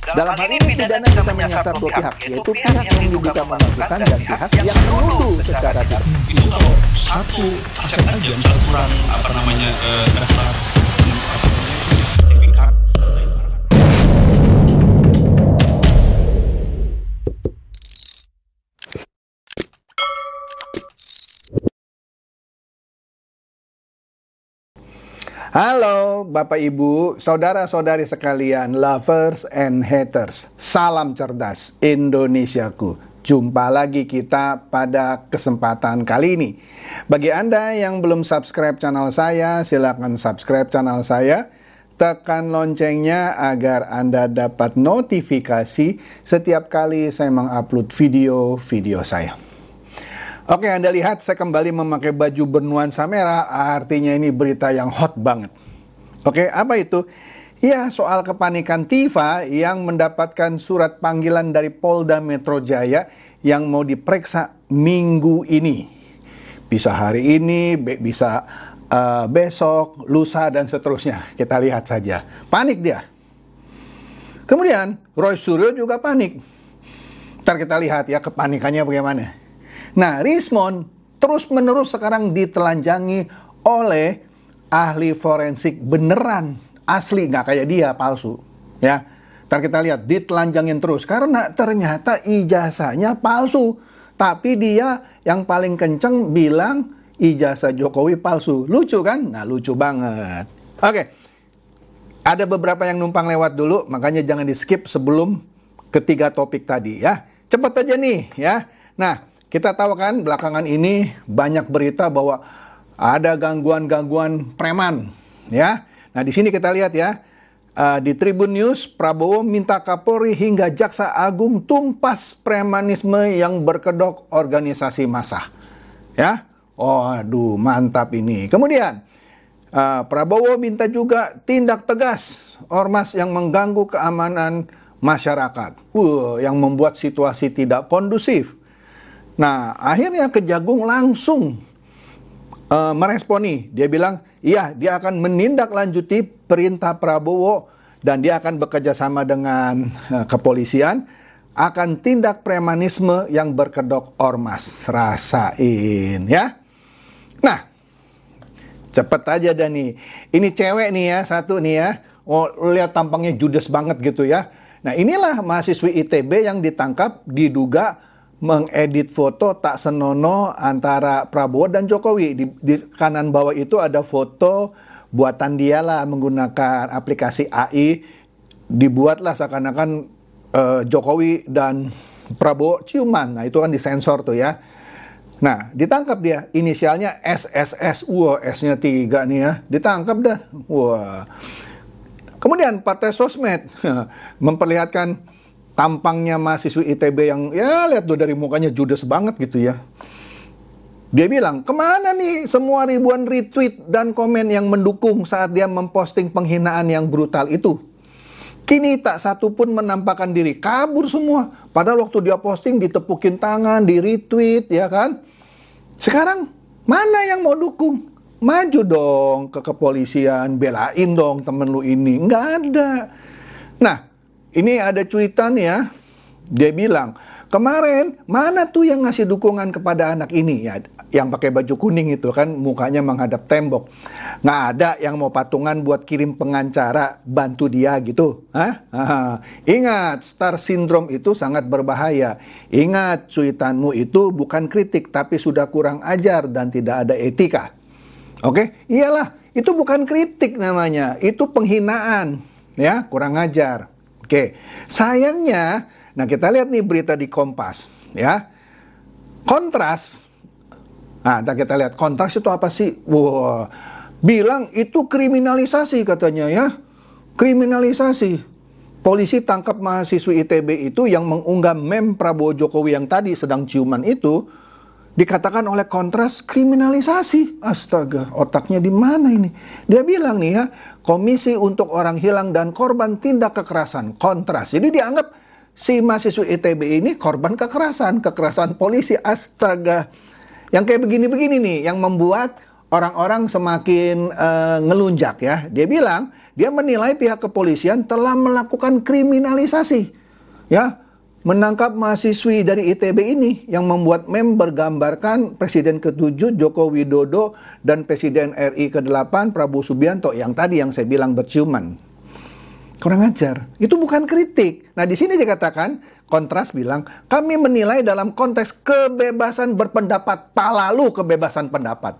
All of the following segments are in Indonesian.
Dalam hal ini pidana bisa menyasar dua pihak, yaitu pihak yang diduga mengajukan dan pihak yang menuduh secara tidak. Itu kalau satu aset aja, misal kurang daftar sertifikat. Halo Bapak Ibu, saudara-saudari sekalian, lovers and haters. Salam cerdas Indonesiaku. Jumpa lagi kita pada kesempatan kali ini. Bagi Anda yang belum subscribe channel saya, silakan subscribe channel saya. Tekan loncengnya agar Anda dapat notifikasi setiap kali saya mengupload video-video saya. Oke, Anda lihat saya kembali memakai baju bernuansa merah, artinya ini berita yang hot banget. Oke, apa itu? Ya, soal kepanikan Tifa yang mendapatkan surat panggilan dari Polda Metro Jaya yang mau diperiksa minggu ini. Bisa hari ini, bisa besok, lusa, dan seterusnya. Kita lihat saja. Panik dia. Kemudian, Roy Suryo juga panik. Ntar kita lihat ya kepanikannya bagaimana. Nah, Rismond terus-menerus sekarang ditelanjangi oleh ahli forensik beneran, asli, nggak kayak dia, palsu. Ya, ntar kita lihat, ditelanjangin terus, karena ternyata ijazahnya palsu. Tapi dia yang paling kenceng bilang ijazah Jokowi palsu. Lucu kan? Nah, lucu banget. Oke, ada beberapa yang numpang lewat dulu, makanya jangan di-skip sebelum ketiga topik tadi ya. Cepet aja nih ya. Nah, kita tahu kan belakangan ini banyak berita bahwa ada gangguan-gangguan preman, ya. Nah, di sini kita lihat ya, di Tribun News, Prabowo minta Kapolri hingga Jaksa Agung tumpas premanisme yang berkedok organisasi massa, ya. Oh, aduh, mantap ini. Kemudian, Prabowo minta juga tindak tegas ormas yang mengganggu keamanan masyarakat, yang membuat situasi tidak kondusif. Nah, akhirnya Kejagung langsung meresponi. Dia bilang, iya, dia akan menindaklanjuti perintah Prabowo dan dia akan bekerja sama dengan kepolisian, akan tindak premanisme yang berkedok ormas. Rasain, ya. Nah, cepet aja dah nih. Ini cewek nih ya, satu nih ya. Oh, lihat tampangnya judes banget gitu ya. Nah, inilah mahasiswi ITB yang ditangkap diduga mengedit foto tak senonoh antara Prabowo dan Jokowi. Di kanan bawah itu ada foto buatan dia lah menggunakan aplikasi AI. Dibuatlah seakan-akan Jokowi dan Prabowo ciuman. Nah, itu kan disensor tuh ya. Nah, ditangkap dia. Inisialnya SSS. Wah, S-nya 3 nih ya. Ditangkap dah. Wah. Kemudian Partai Sosmed memperlihatkan tampangnya mahasiswi ITB yang, ya lihat tuh dari mukanya judes banget gitu ya. Dia bilang, kemana nih semua ribuan retweet dan komen yang mendukung saat dia memposting penghinaan yang brutal itu? Kini tak satu pun menampakkan diri, kabur semua. Padahal waktu dia posting ditepukin tangan, di retweet, ya kan? Sekarang, mana yang mau dukung? Maju dong ke kepolisian, belain dong temen lu ini. Nggak ada. Nah, ini ada cuitan ya, dia bilang, kemarin mana tuh yang ngasih dukungan kepada anak ini? Ya, yang pakai baju kuning itu kan mukanya menghadap tembok. Nggak ada yang mau patungan buat kirim pengacara bantu dia gitu. Hah? Ingat, star syndrome itu sangat berbahaya. Ingat, cuitanmu itu bukan kritik, tapi sudah kurang ajar dan tidak ada etika. Oke? Iyalah, itu bukan kritik namanya, itu penghinaan. Ya, kurang ajar. Oke, sayangnya, nah kita lihat nih berita di Kompas, ya. Kontras, nah kita lihat Kontras itu apa sih? Wah, bilang itu kriminalisasi katanya ya, kriminalisasi. Polisi tangkap mahasiswi ITB itu yang mengunggah meme Prabowo Jokowi yang tadi sedang ciuman itu, dikatakan oleh Kontras kriminalisasi. Astaga, otaknya di mana ini? Dia bilang nih ya, Komisi untuk Orang Hilang dan Korban Tindak Kekerasan, Kontras. Jadi dianggap si mahasiswa ITB ini korban kekerasan polisi. Astaga. Yang kayak begini-begini nih, yang membuat orang-orang semakin ngelunjak ya. Dia bilang, dia menilai pihak kepolisian telah melakukan kriminalisasi. Ya, menangkap mahasiswi dari ITB ini yang membuat meme bergambarkan Presiden ke-7 Joko Widodo dan Presiden RI ke-8 Prabowo Subianto yang tadi yang saya bilang berciuman. Kurang ajar. Itu bukan kritik. Nah, di sini dikatakan, Kontras bilang, kami menilai dalam konteks kebebasan berpendapat. Pala lu kebebasan pendapat.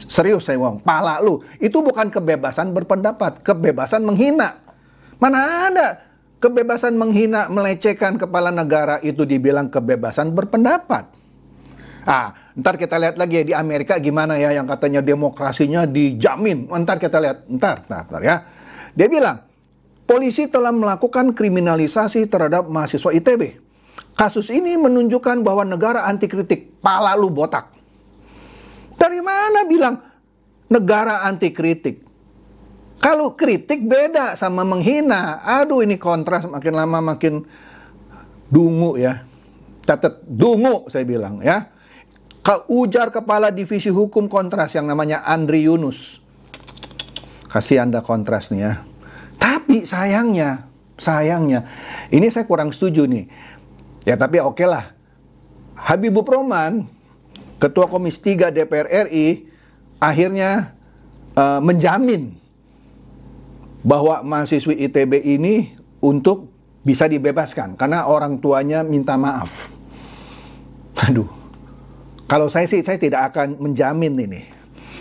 Serius saya ngomong, pala lu. Itu bukan kebebasan berpendapat, kebebasan menghina. Mana ada kebebasan menghina, melecehkan kepala negara itu dibilang kebebasan berpendapat. Ntar kita lihat lagi ya, di Amerika gimana ya yang katanya demokrasinya dijamin. Ntar kita lihat, ntar ya. Dia bilang, polisi telah melakukan kriminalisasi terhadap mahasiswa ITB. Kasus ini menunjukkan bahwa negara anti kritik. Pala lu botak. Dari mana bilang negara anti kritik? Kalau kritik beda sama menghina. Aduh, ini kontras makin lama makin dungu ya. Catat, dungu saya bilang ya. Ujar Kepala Divisi Hukum Kontras yang namanya Andri Yunus. Kasih Anda kontras nih ya. Tapi sayangnya, ini saya kurang setuju nih. Ya tapi oke lah. Habibur Rahman, Ketua Komisi 3 DPR RI, akhirnya menjamin bahwa mahasiswi ITB ini untuk bisa dibebaskan karena orang tuanya minta maaf. Aduh, kalau saya sih saya tidak akan menjamin ini.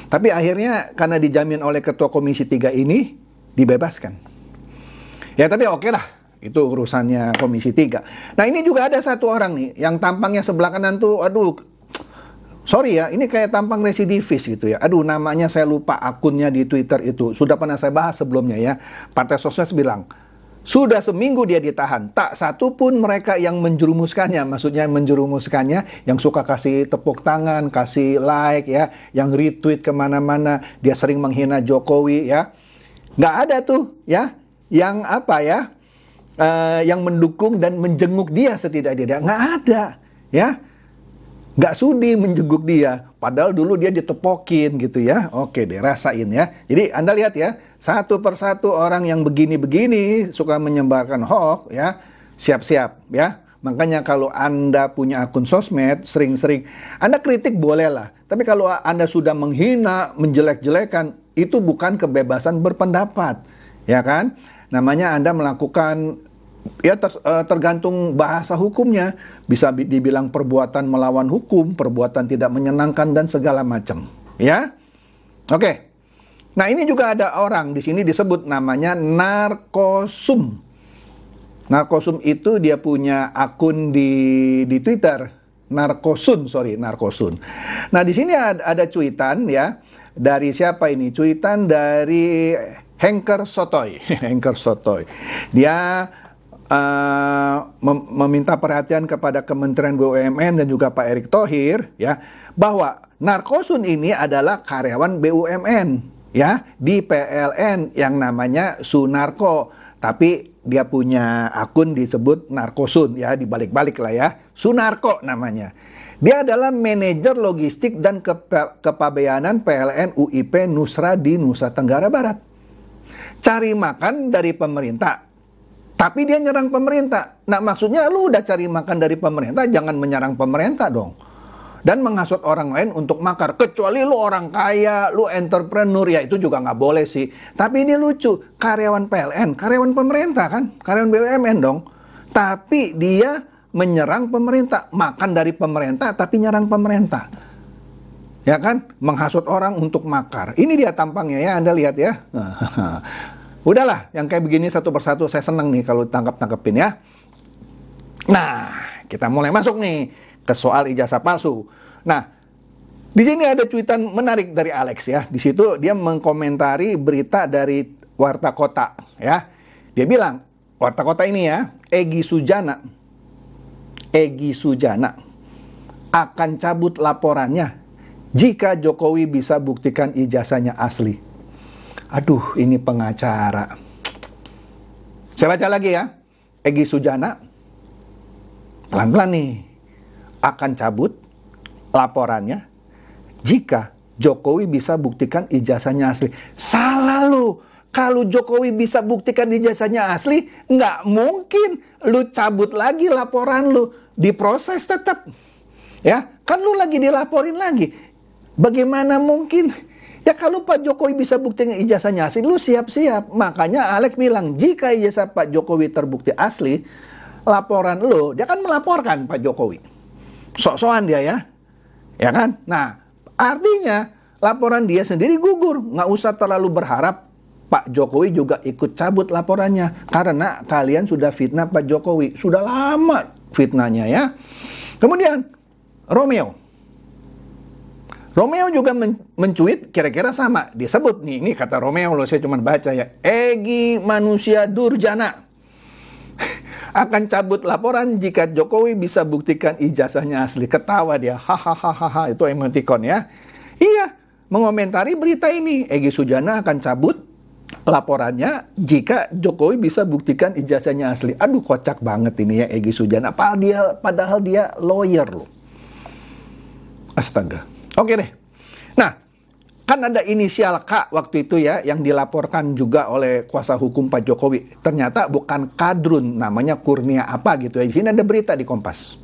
Tapi akhirnya karena dijamin oleh Ketua Komisi 3 ini dibebaskan. Ya tapi oke lah, itu urusannya Komisi 3. Nah ini juga ada satu orang nih yang tampangnya sebelah kanan tuh, aduh, sorry ya, ini kayak tampang residivis gitu ya. Aduh, namanya saya lupa akunnya di Twitter itu. Sudah pernah saya bahas sebelumnya ya. Partai Sosialis bilang, sudah seminggu dia ditahan. Tak satu pun mereka yang menjerumuskannya. Maksudnya menjerumuskannya, yang suka kasih tepuk tangan, kasih like ya, yang retweet kemana-mana. Dia sering menghina Jokowi ya. Nggak ada tuh ya, yang apa ya, yang mendukung dan menjenguk dia setidaknya. Nggak ada ya. Nggak sudi menjenguk dia, padahal dulu dia ditepokin gitu ya. Oke deh, rasain ya. Jadi Anda lihat ya, satu persatu orang yang begini-begini suka menyebarkan hoax ya, siap-siap ya. Makanya kalau Anda punya akun sosmed, sering-sering Anda kritik boleh lah. Tapi kalau Anda sudah menghina, menjelek-jelekan, itu bukan kebebasan berpendapat, ya kan? Namanya Anda melakukan, ya tergantung bahasa hukumnya. Bisa dibilang perbuatan melawan hukum, perbuatan tidak menyenangkan dan segala macam. Ya, oke. Nah ini juga ada orang di sini disebut namanya Narkosum. Narkosum itu dia punya akun di Twitter. Narkosun. Nah di sini ada cuitan ya dari siapa ini? Cuitan dari Hengker Sotoy. Dia meminta perhatian kepada Kementerian BUMN dan juga Pak Erick Thohir ya, bahwa Narkosun ini adalah karyawan BUMN ya di PLN yang namanya Sunarko, tapi dia punya akun disebut Narkosun ya, dibalik-balik lah ya, Sunarko namanya. Dia adalah manajer logistik dan kepabeanan PLN UIP Nusra di Nusa Tenggara Barat. Cari makan dari pemerintah, tapi dia nyerang pemerintah. Nah maksudnya lu udah cari makan dari pemerintah, jangan menyerang pemerintah dong. Dan menghasut orang lain untuk makar. Kecuali lu orang kaya, lu entrepreneur, ya itu juga nggak boleh sih. Tapi ini lucu, karyawan PLN, karyawan pemerintah kan, karyawan BUMN dong. Tapi dia menyerang pemerintah, makan dari pemerintah tapi nyerang pemerintah. Ya kan, menghasut orang untuk makar. Ini dia tampangnya ya, Anda lihat ya. Udahlah, yang kayak begini satu persatu saya senang nih kalau tangkap-tangkepin ya. Nah, kita mulai masuk nih ke soal ijazah palsu. Nah, di sini ada cuitan menarik dari Alex ya. Di situ dia mengkomentari berita dari Warta Kota ya. Dia bilang, Warta Kota ini ya, Egy Sujana akan cabut laporannya jika Jokowi bisa buktikan ijazahnya asli. Aduh, ini pengacara. Saya baca lagi ya. Egy Sujana, pelan-pelan nih, akan cabut laporannya jika Jokowi bisa buktikan ijazahnya asli. Salah lu. Kalau Jokowi bisa buktikan ijazahnya asli, nggak mungkin lu cabut lagi laporan lu, diproses tetap. Ya, kan lu lagi dilaporin lagi. Bagaimana mungkin? Ya kalau Pak Jokowi bisa buktikan ijazahnya asli, lu siap-siap. Makanya Alex bilang, jika ijazah Pak Jokowi terbukti asli, laporan lu, dia kan melaporkan Pak Jokowi. Sok-sokan dia ya. Ya kan? Nah, artinya laporan dia sendiri gugur. Nggak usah terlalu berharap Pak Jokowi juga ikut cabut laporannya. Karena kalian sudah fitnah Pak Jokowi. Sudah lama fitnahnya ya. Kemudian Romeo juga mencuit kira-kira sama. Disebut nih, ini kata Romeo loh, saya cuma baca ya. Egy manusia durjana. Akan cabut laporan jika Jokowi bisa buktikan ijazahnya asli. Ketawa dia. Hahaha, itu emoticon ya. Iya, mengomentari berita ini. Egy Sujana akan cabut laporannya jika Jokowi bisa buktikan ijazahnya asli. Aduh, kocak banget ini ya Egy Sujana. Padahal dia lawyer loh. Astaga. Oke deh. Nah, kan ada inisial K waktu itu ya yang dilaporkan juga oleh kuasa hukum Pak Jokowi. Ternyata bukan Kadrun, namanya Kurnia apa gitu ya. Di sini ada berita di Kompas.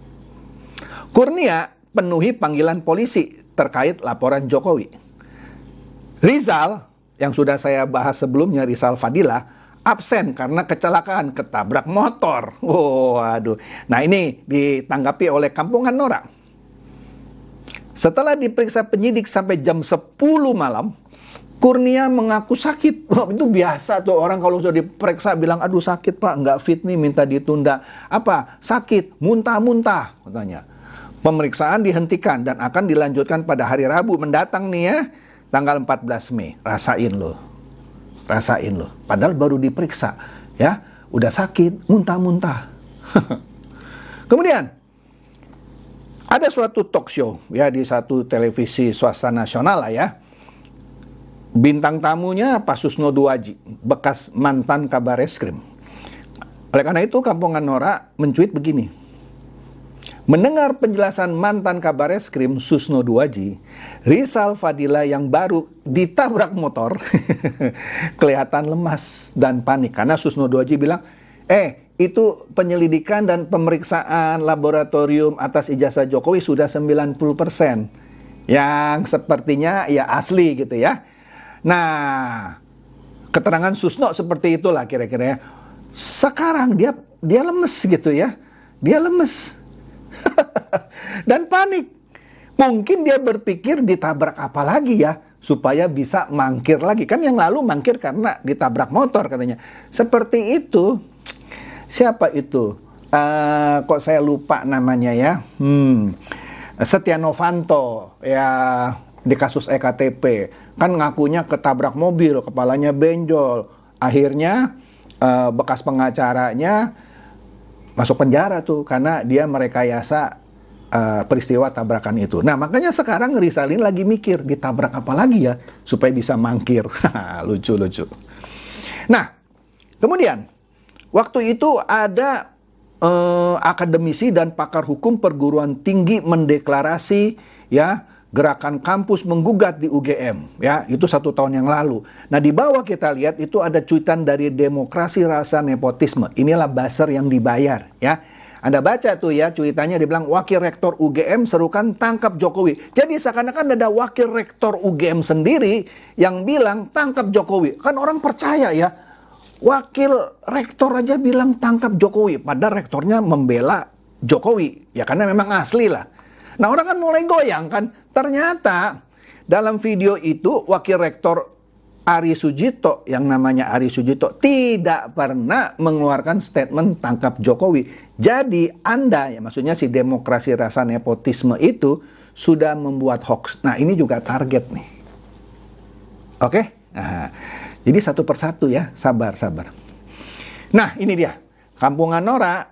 Kurnia penuhi panggilan polisi terkait laporan Jokowi. Rizal yang sudah saya bahas sebelumnya, Rizal Fadila, absen karena kecelakaan ketabrak motor. Oh, aduh. Nah, ini ditanggapi oleh Kampungan Nora. Setelah diperiksa penyidik sampai jam 10 malam, Kurnia mengaku sakit. Oh, itu biasa tuh orang kalau sudah diperiksa bilang, aduh sakit Pak, nggak fit nih, minta ditunda. Apa? Sakit, muntah-muntah, katanya. Pemeriksaan dihentikan dan akan dilanjutkan pada hari Rabu mendatang nih ya. Tanggal 14 Mei, rasain loh. Padahal baru diperiksa, ya, udah sakit, muntah-muntah. Kemudian, ada suatu talk show, ya, di satu televisi swasta nasional lah ya. Bintang tamunya Pak Susno Duaji, bekas mantan Kabar Eskrim. Oleh karena itu, Kampungan Nora mencuit begini. Mendengar penjelasan mantan Kabar Eskrim Susno Duaji, Rizal Fadila yang baru ditabrak motor kelihatan lemas dan panik. Karena Susno Duaji bilang, itu penyelidikan dan pemeriksaan laboratorium atas ijazah Jokowi sudah 90%. Yang sepertinya ya asli gitu ya. Nah, keterangan Susno seperti itulah kira-kira ya. Sekarang dia lemes gitu ya. Dia lemes. Dan panik. Mungkin dia berpikir ditabrak apa lagi ya supaya bisa mangkir lagi. Kan yang lalu mangkir karena ditabrak motor katanya. Seperti itu. Siapa itu? Kok saya lupa namanya ya. Setia Novanto ya, di kasus EKTP. Kan ngakunya ketabrak mobil, kepalanya benjol. Akhirnya bekas pengacaranya masuk penjara tuh karena dia merekayasa peristiwa tabrakan itu. Nah, makanya sekarang Rizalin lagi mikir ditabrak apa lagi ya supaya bisa mangkir. Lucu. Nah, kemudian waktu itu ada akademisi dan pakar hukum perguruan tinggi mendeklarasi ya gerakan kampus menggugat di UGM ya, itu 1 tahun yang lalu. Nah, di bawah kita lihat itu ada cuitan dari Demokrasi Rasa Nepotisme. Inilah buzzer yang dibayar ya. Anda baca tuh ya cuitannya, dibilang Wakil Rektor UGM serukan tangkap Jokowi. Jadi seakan-akan ada Wakil Rektor UGM sendiri yang bilang tangkap Jokowi. Kan orang percaya ya, Wakil Rektor aja bilang tangkap Jokowi, padahal rektornya membela Jokowi ya karena memang asli lah. Nah, orang kan mulai goyang kan. Ternyata dalam video itu Wakil Rektor Ari Sujito, yang namanya Ari Sujito, tidak pernah mengeluarkan statement tangkap Jokowi. Jadi Anda, ya maksudnya si Demokrasi Rasa Nepotisme itu sudah membuat hoax. Nah, ini juga target nih. Oke? Nah, jadi satu persatu ya, sabar. Nah, ini dia. Kampungan Nora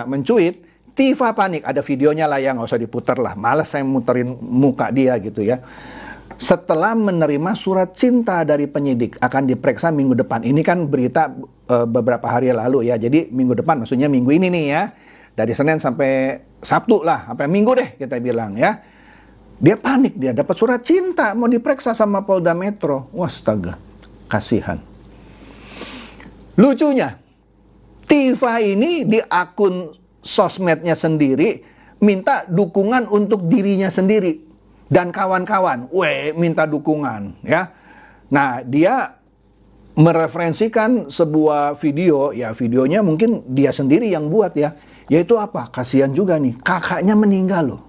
mencuit, Tifa panik, ada videonya lah ya, nggak usah diputar lah. Males saya muterin muka dia gitu ya. Setelah menerima surat cinta dari penyidik, akan diperiksa minggu depan. Ini kan berita beberapa hari lalu ya. Jadi minggu depan, maksudnya minggu ini nih ya. Dari Senin sampai Sabtu lah, sampai Minggu deh kita bilang ya. Dia panik, dia dapat surat cinta, mau diperiksa sama Polda Metro. Wastaga, kasihan. Lucunya, Tifa ini di akun sosmednya sendiri minta dukungan untuk dirinya sendiri dan kawan-kawan. Minta dukungan ya. Nah, dia mereferensikan sebuah video, ya videonya mungkin dia sendiri yang buat ya. Yaitu apa? Kasihan juga nih, kakaknya meninggal loh.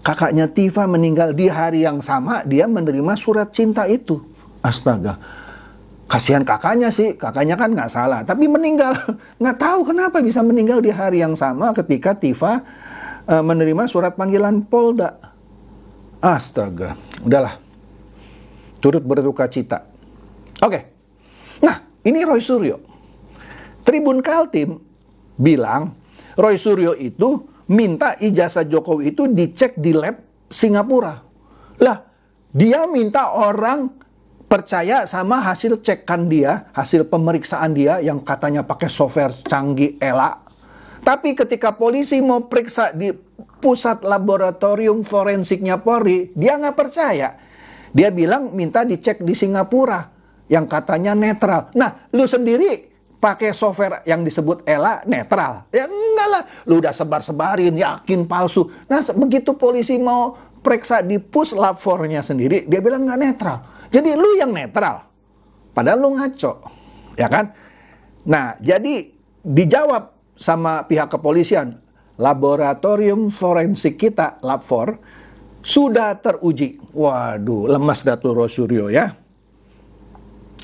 Kakaknya Tifa meninggal di hari yang sama dia menerima surat cinta itu. Astaga. Kasihan kakaknya sih, kakaknya kan nggak salah. Tapi meninggal, nggak tahu kenapa bisa meninggal di hari yang sama ketika Tifa menerima surat panggilan Polda. Astaga, udahlah. Turut berduka cita. Oke. Nah, ini Roy Suryo. Tribun Kaltim bilang Roy Suryo itu minta ijazah Jokowi itu dicek di lab Singapura. Lah, dia minta orang percaya sama hasil cekan dia, hasil pemeriksaan dia yang katanya pakai software canggih elak. Tapi ketika polisi mau periksa di pusat laboratorium forensiknya Polri, dia nggak percaya. Dia bilang minta dicek di Singapura yang katanya netral. Nah, lu sendiri pakai software yang disebut ELA netral. Ya enggak lah, lu udah sebar-sebarin, yakin palsu. Nah, begitu polisi mau periksa di puslap 4-nya sendiri, dia bilang nggak netral. Jadi lu yang netral. Padahal lu ngaco. Ya kan? Nah, jadi dijawab sama pihak kepolisian, laboratorium forensik kita, lab 4, sudah teruji. Waduh, lemas Dato' Roy Suryo ya.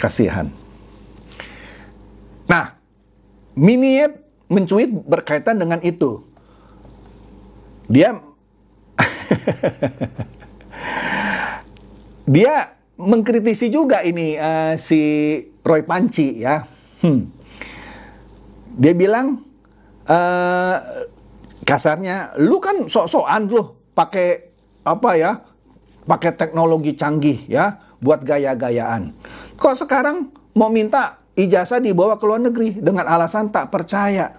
Kasihan. Nah, Miniet mencuit berkaitan dengan itu. Dia dia mengkritisi juga ini si Roy Panci ya. Dia bilang kasarnya, lu kan sok-sokan lu pakai apa ya? Pakai teknologi canggih ya buat gaya-gayaan. Kok sekarang mau minta ijazah dibawa ke luar negeri dengan alasan tak percaya.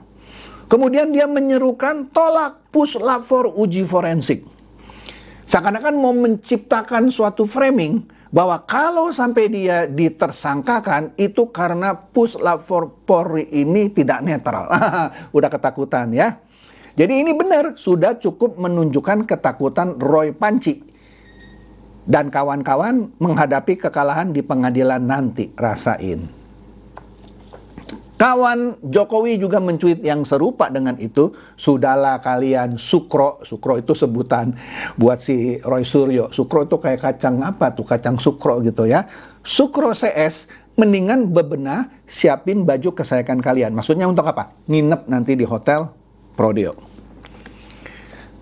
Kemudian dia menyerukan tolak puslap 4 uji forensik. Seakan-akan mau menciptakan suatu framing bahwa kalau sampai dia ditersangkakan itu karena puslap 4 Polri ini tidak netral. Udah ketakutan ya. Jadi ini benar, sudah cukup menunjukkan ketakutan Roy Panci dan kawan-kawan menghadapi kekalahan di pengadilan nanti. Rasain. Kawan Jokowi juga mencuit yang serupa dengan itu. Sudahlah kalian sukro. Sukro itu sebutan buat si Roy Suryo. Sukro itu kayak kacang apa tuh? Kacang sukro gitu ya. Sukro CS, mendingan bebenah siapin baju kesayangan kalian. Maksudnya untuk apa? Nginep nanti di hotel Prodeo.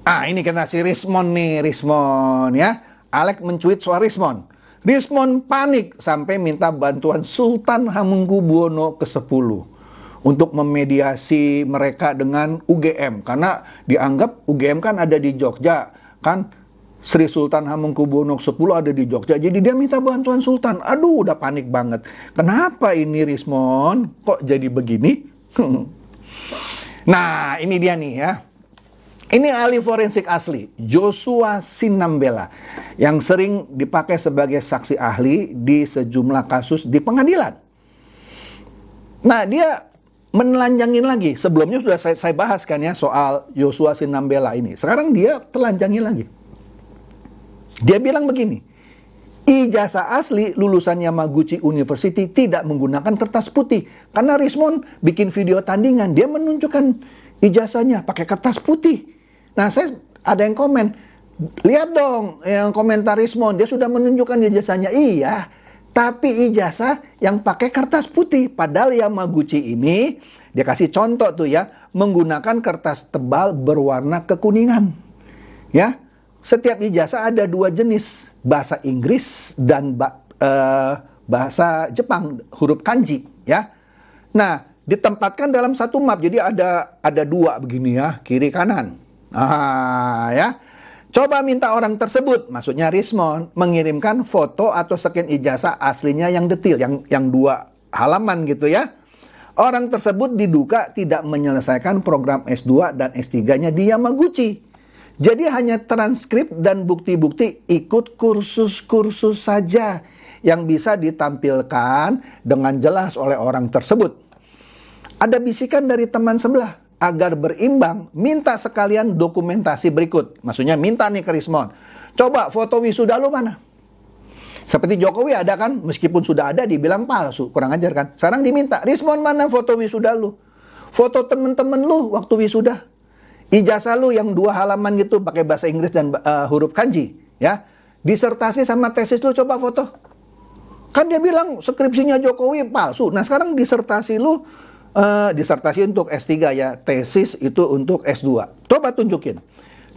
Ini kena si Rismon nih. Rismon ya. Alek mencuit soal Rismon. Rismon panik sampai minta bantuan Sultan Hamengkubuwono ke-10 untuk memediasi mereka dengan UGM. Karena dianggap UGM kan ada di Jogja. Kan Sri Sultan Hamengkubuwono ke-10 ada di Jogja. Jadi dia minta bantuan Sultan. Aduh, udah panik banget. Kenapa ini Rismon? Kok jadi begini? Nah, ini dia nih ya. Ini ahli forensik asli, Joshua Sinambela, yang sering dipakai sebagai saksi ahli di sejumlah kasus di pengadilan. Nah, dia menelanjangin lagi. Sebelumnya sudah saya bahas kan ya soal Joshua Sinambela ini. Sekarang dia telanjangin lagi. Dia bilang begini, ijazah asli lulusan Yamaguchi University tidak menggunakan kertas putih. Karena Rismon bikin video tandingan, dia menunjukkan ijazahnya pakai kertas putih. Nah, saya ada yang komen, lihat dong yang komentar Rismon, dia sudah menunjukkan ijazahnya. Iya, tapi ijazah yang pakai kertas putih. Padahal Yamaguchi ini, dia kasih contoh tuh ya, menggunakan kertas tebal berwarna kekuningan. Ya, setiap ijazah ada 2 jenis, bahasa Inggris dan bahasa Jepang, huruf kanji. Ya, nah ditempatkan dalam satu map, jadi ada 2 begini ya, kiri kanan. Ya. Coba minta orang tersebut, maksudnya Rismon, mengirimkan foto atau scan ijazah aslinya yang detail, yang 2 halaman gitu ya. Orang tersebut diduga tidak menyelesaikan program S2 dan S3-nya di Yamaguchi. Jadi hanya transkrip dan bukti-bukti ikut kursus-kursus saja yang bisa ditampilkan dengan jelas oleh orang tersebut. Ada bisikan dari teman sebelah, agar berimbang, minta sekalian dokumentasi berikut. Maksudnya minta nih ke Rismond, coba foto wisuda lu mana? Seperti Jokowi ada kan, meskipun sudah ada dibilang palsu, kurang ajar kan. Sekarang diminta, Rismond mana foto wisuda lu? Foto temen-temen lu waktu wisuda. Ijazah lu yang 2 halaman gitu pakai bahasa Inggris dan huruf kanji, ya. Disertasi sama tesis lu coba foto. Kan dia bilang skripsinya Jokowi palsu. Nah, sekarang disertasi lu disertasi untuk S3 ya, tesis itu untuk S2. Coba tunjukin.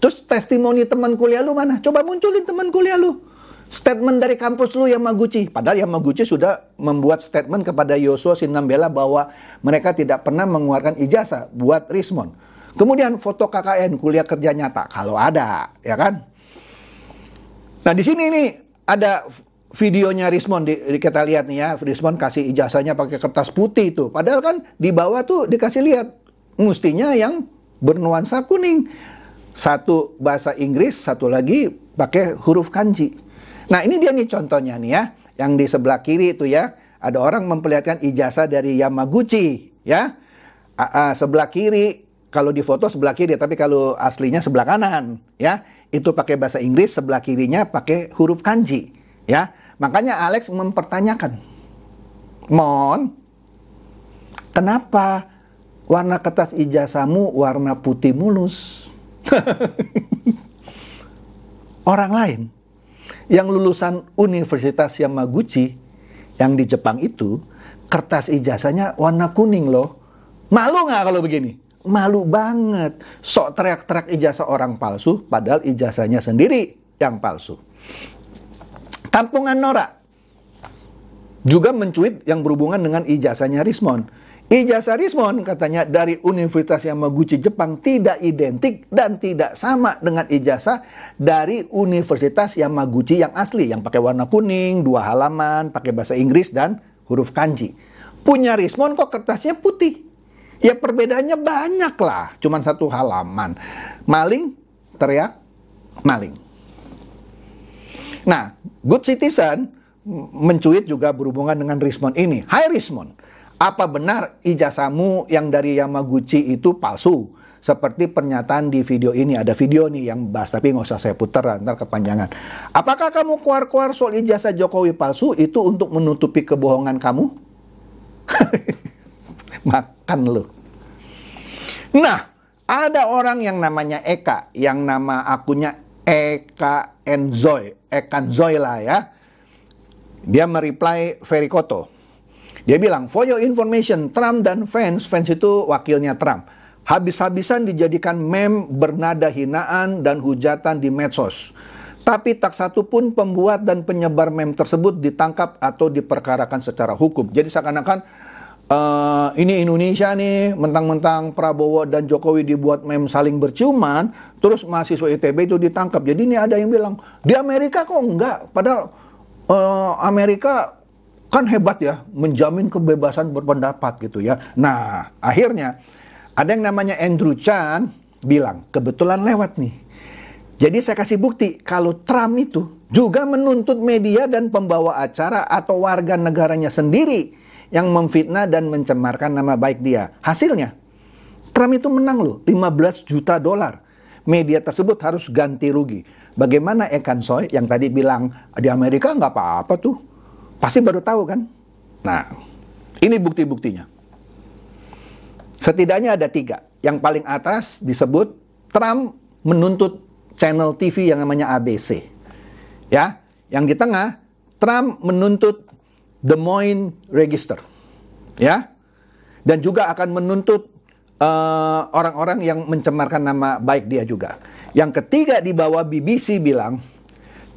Terus testimoni teman kuliah lu mana? Coba munculin teman kuliah lu. Statement dari kampus lu Yamaguchi. Padahal Yamaguchi sudah membuat statement kepada Yosuo Sinambela bahwa mereka tidak pernah mengeluarkan ijazah buat Rismond. Kemudian foto KKN, kuliah kerja nyata, kalau ada, ya kan? Nah, di sini nih ada videonya Rismond, kita lihat nih ya, Rismond kasih ijazahnya pakai kertas putih itu. Padahal kan di bawah tuh dikasih lihat, mestinya yang bernuansa kuning. Satu bahasa Inggris, satu lagi pakai huruf kanji. Nah, ini dia nih contohnya nih ya, yang di sebelah kiri itu ya, ada orang memperlihatkan ijazah dari Yamaguchi, ya. Sebelah kiri, kalau di foto sebelah kiri, tapi kalau aslinya sebelah kanan, ya. Itu pakai bahasa Inggris, sebelah kirinya pakai huruf kanji, ya. Makanya Alex mempertanyakan, Mon, kenapa warna kertas ijazahmu warna putih mulus? Orang lain yang lulusan Universitas Yamaguchi yang di Jepang itu, kertas ijazahnya warna kuning loh. Malu nggak kalau begini? Malu banget. Sok teriak-teriak ijazah orang palsu, padahal ijazahnya sendiri yang palsu. Kampungan Nora juga mencuit yang berhubungan dengan ijazahnya Rismond. Ijazah Rismond katanya dari Universitas Yamaguchi Jepang tidak identik dan tidak sama dengan ijazah dari Universitas Yamaguchi yang asli, yang pakai warna kuning, 2 halaman, pakai bahasa Inggris dan huruf kanji. Punya Rismond kok kertasnya putih? Ya perbedaannya banyak lah, cuman 1 halaman. Maling, teriak, maling. Nah, Good Citizen mencuit juga berhubungan dengan Rismond ini. Hai Rismond, apa benar ijazahmu yang dari Yamaguchi itu palsu? Seperti pernyataan di video ini. Ada video nih yang bahas, tapi nggak usah saya putar, ntar kepanjangan. Apakah kamu keluar-keluar soal ijazah Jokowi palsu itu untuk menutupi kebohongan kamu? Makan lu. Nah, ada orang yang namanya Eka, yang nama akunnya Eka Enzoy, Ekanzoy lah ya. Dia mereply Verikoto. Dia bilang, for your information, Trump dan fans itu wakilnya Trump, habis-habisan dijadikan meme bernada hinaan dan hujatan di medsos. Tapi tak satu pun pembuat dan penyebar meme tersebut ditangkap atau diperkarakan secara hukum. Jadi seakan-akan ini Indonesia nih, mentang-mentang Prabowo dan Jokowi dibuat meme saling berciuman, terus mahasiswa ITB itu ditangkap. Jadi ini ada yang bilang, di Amerika kok enggak? Padahal Amerika kan hebat ya, menjamin kebebasan berpendapat gitu ya. Nah, akhirnya ada yang namanya Andrew Chan bilang, kebetulan lewat nih. Jadi saya kasih bukti kalau Trump itu juga menuntut media dan pembawa acara atau warga negaranya sendiri yang memfitnah dan mencemarkan nama baik dia. Hasilnya, Trump itu menang loh, $15 juta. Media tersebut harus ganti rugi. Bagaimana Ekansoy yang tadi bilang di Amerika nggak apa-apa tuh? Pasti baru tahu kan? Nah, ini bukti-buktinya. Setidaknya ada 3. Yang paling atas disebut Trump menuntut channel TV yang namanya ABC. Ya, yang di tengah Trump menuntut Des Moines Register. Ya. Dan juga akan menuntut orang-orang yang mencemarkan nama baik dia juga. Yang ketiga di bawah BBC bilang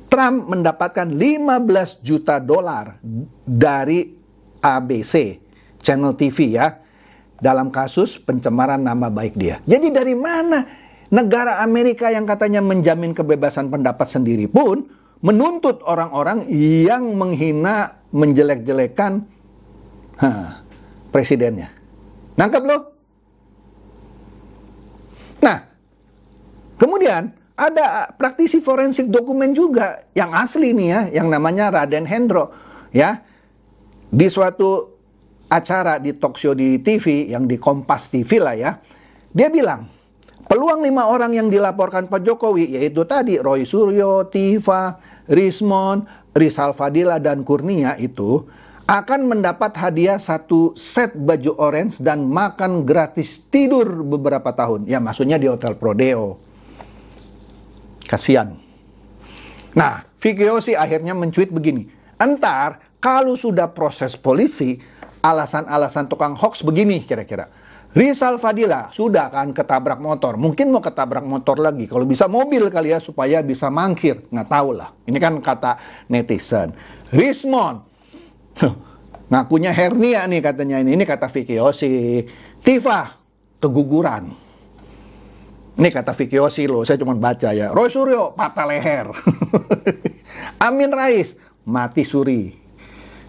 Trump mendapatkan $15 juta dari ABC, channel TV ya, dalam kasus pencemaran nama baik dia. Jadi dari mana negara Amerika yang katanya menjamin kebebasan pendapat sendiri pun menuntut orang-orang yang menghina, menjelek-jelekan presidennya? Nangkep lo? Nah, kemudian ada praktisi forensik dokumen juga yang asli nih ya, yang namanya Raden Hendro ya. Di suatu acara di talk show di TV yang di Kompas TV lah ya, dia bilang peluang 5 orang yang dilaporkan Pak Jokowi, yaitu tadi Roy Suryo, Tiva, Rismon, Rizal Fadila, dan Kurnia itu akan mendapat hadiah 1 set baju orange dan makan gratis tidur beberapa tahun. Ya maksudnya di Hotel Prodeo. Kasian. Nah, Vicky Yosi akhirnya mencuit begini. Entar kalau sudah proses polisi, alasan-alasan tukang hoax begini kira-kira. Rizal Fadila sudah kan ketabrak motor. Mungkin mau ketabrak motor lagi. Kalau bisa mobil kali ya supaya bisa mangkir. Nggak tahu lah. Ini kan kata netizen. Rismon. Ngakunya hernia nih katanya ini. Ini kata Vicky Yosi. Tiva. Keguguran. Ini kata Vicky Yosi loh. Saya cuma baca ya. Roy Suryo. Patah leher. Amin Rais. Mati suri.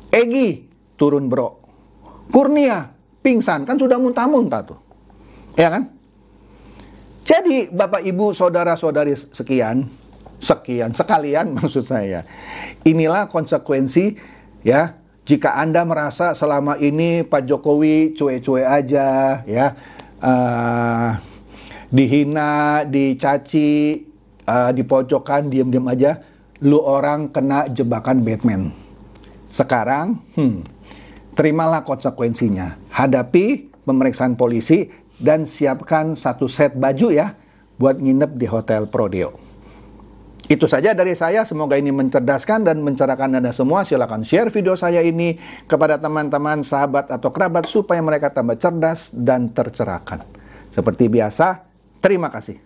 Egi. Turun bro. Kurnia. Pingsan, kan sudah muntah-muntah tuh. Ya kan? Jadi Bapak Ibu saudara-saudari sekalian maksud saya. Inilah konsekuensi ya, jika Anda merasa selama ini Pak Jokowi cuek-cuek aja ya, dihina, dicaci, dipojokkan, diam-diam aja, lu orang kena jebakan Batman. Sekarang, terimalah konsekuensinya. Hadapi pemeriksaan polisi dan siapkan 1 set baju ya buat nginep di Hotel Prodeo. Itu saja dari saya. Semoga ini mencerdaskan dan mencerahkan Anda semua. Silakan share video saya ini kepada teman-teman, sahabat atau kerabat supaya mereka tambah cerdas dan tercerahkan. Seperti biasa, terima kasih.